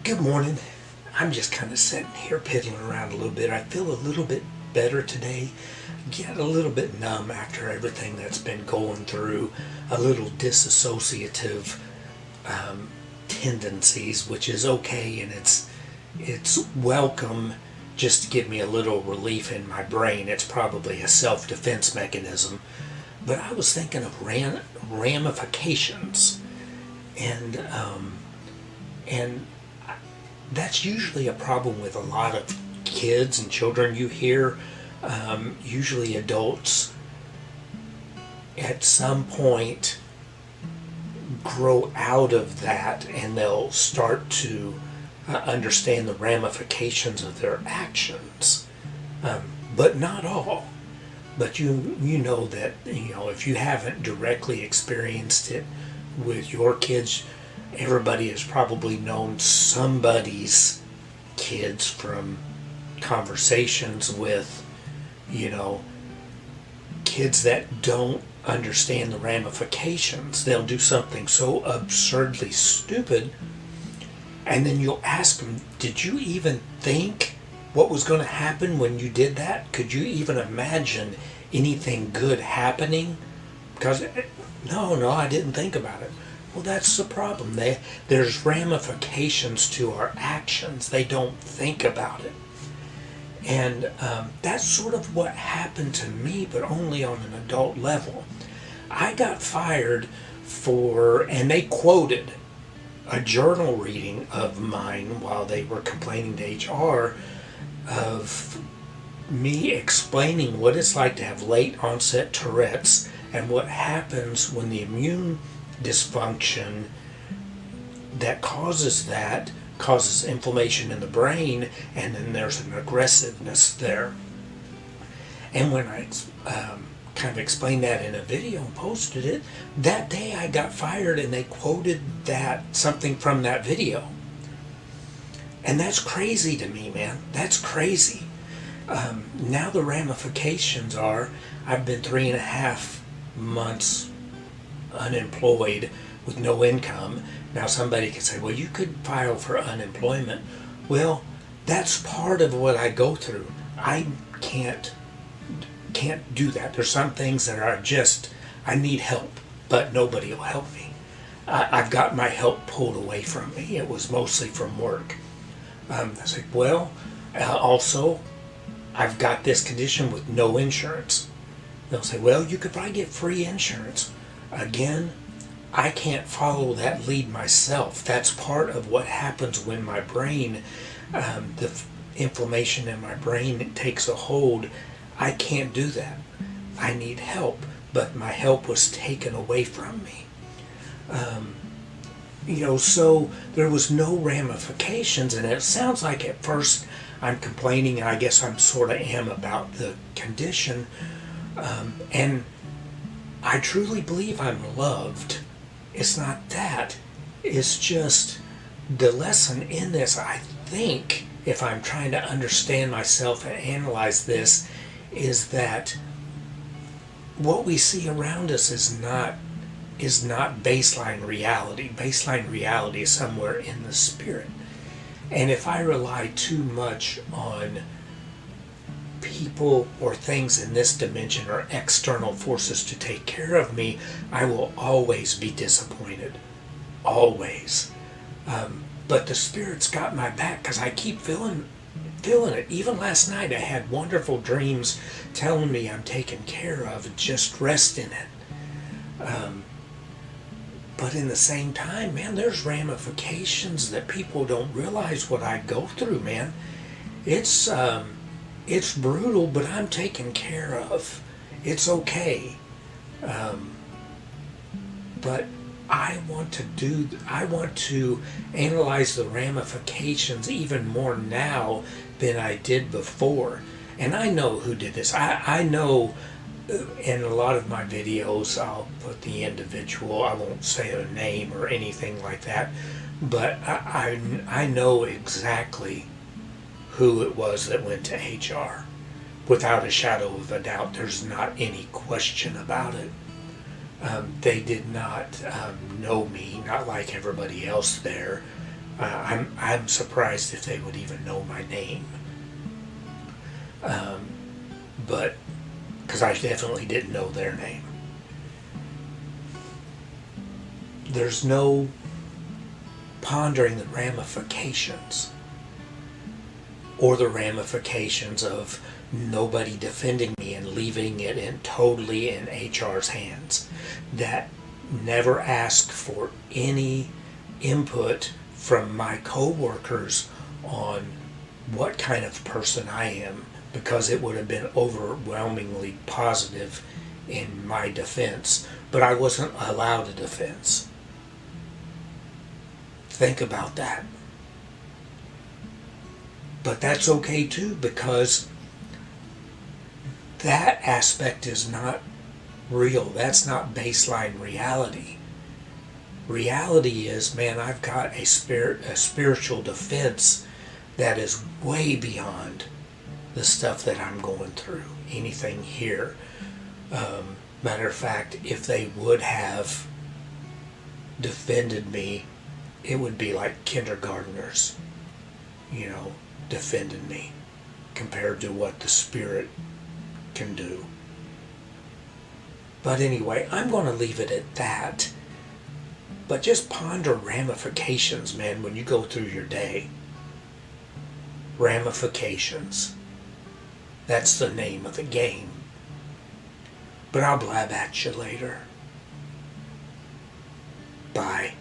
Good morning. I'm just kind of sitting here piddling around a little bit. I feel a little bit better today. Get a little bit numb after everything that's been going through. A little disassociative tendencies, which is okay, and it's welcome. Just to give me a little relief in my brain. It's probably a self-defense mechanism. But I was thinking of ramifications, and and that's usually a problem with a lot of kids and children. You hear usually adults at some point grow out of that and they'll start to understand the ramifications of their actions, but not all. But you know that, if you haven't directly experienced it with your kids, everybody has probably known somebody's kids from conversations with, you know, kids that don't understand the ramifications. They'll do something so absurdly stupid, and then you'll ask them, did you even think what was going to happen when you did that? Could you even imagine anything good happening? Because no, I didn't think about it. Well, that's the problem. There's ramifications to our actions. They don't think about it. And that's sort of what happened to me, but only on an adult level. I got fired and they quoted a journal reading of mine while they were complaining to HR of me explaining what it's like to have late onset Tourette's and what happens when the immune dysfunction that causes inflammation in the brain, and then there's an aggressiveness there. And when I kind of explained that in a video and posted it, that day I got fired and they quoted something from that video. And that's crazy to me, man. That's crazy. Now the ramifications are, I've been 3.5 months unemployed with no income. Now somebody could say, well, you could file for unemployment. Well, that's part of what I go through. I can't do that. There's some things that are just, I need help, but nobody will help me. I've got my help pulled away from me. It was mostly from work. I said, well, also, I've got this condition with no insurance. They'll say, well, you could probably get free insurance. Again, I can't follow that lead myself. That's part of what happens when my brain, the inflammation in my brain takes a hold. I can't do that. I need help, but my help was taken away from me. So there was no ramifications, and it sounds like at first I'm complaining, and I guess I'm sort of am about the condition, and I truly believe I'm loved. It's not that. It's just the lesson in this, I think, if I'm trying to understand myself and analyze this, is that what we see around us is not baseline reality. Baseline reality is somewhere in the spirit. And if I rely too much on people or things in this dimension or external forces to take care of me, I will always be disappointed. Always. But the Spirit's got my back because I keep feeling it. Even last night I had wonderful dreams telling me I'm taken care of. Just rest in it. But in the same time, man, there's ramifications that people don't realize what I go through, man. It's brutal, but I'm taken care of. It's okay. But I want to analyze the ramifications even more now than I did before. And I know who did this. I know in a lot of my videos, I'll put the individual, I won't say a name or anything like that, but I know exactly who it was that went to HR. Without a shadow of a doubt, there's not any question about it. They did not know me, not like everybody else there. I'm surprised if they would even know my name. But because I definitely didn't know their name. There's no pondering the ramifications, or the ramifications of nobody defending me and leaving it totally in HR's hands, that never ask for any input from my coworkers on what kind of person I am, because it would have been overwhelmingly positive in my defense, but I wasn't allowed a defense. Think about that. But that's okay too, because that aspect is not real. That's not baseline reality. Reality is, man, I've got a spiritual defense that is way beyond the stuff that I'm going through. Anything here. Matter of fact, if they would have defended me, it would be like kindergartners, defending me compared to what the Spirit can do. But anyway, I'm going to leave it at that. But just ponder ramifications, man, when you go through your day. Ramifications. That's the name of the game. But I'll blab at you later. Bye.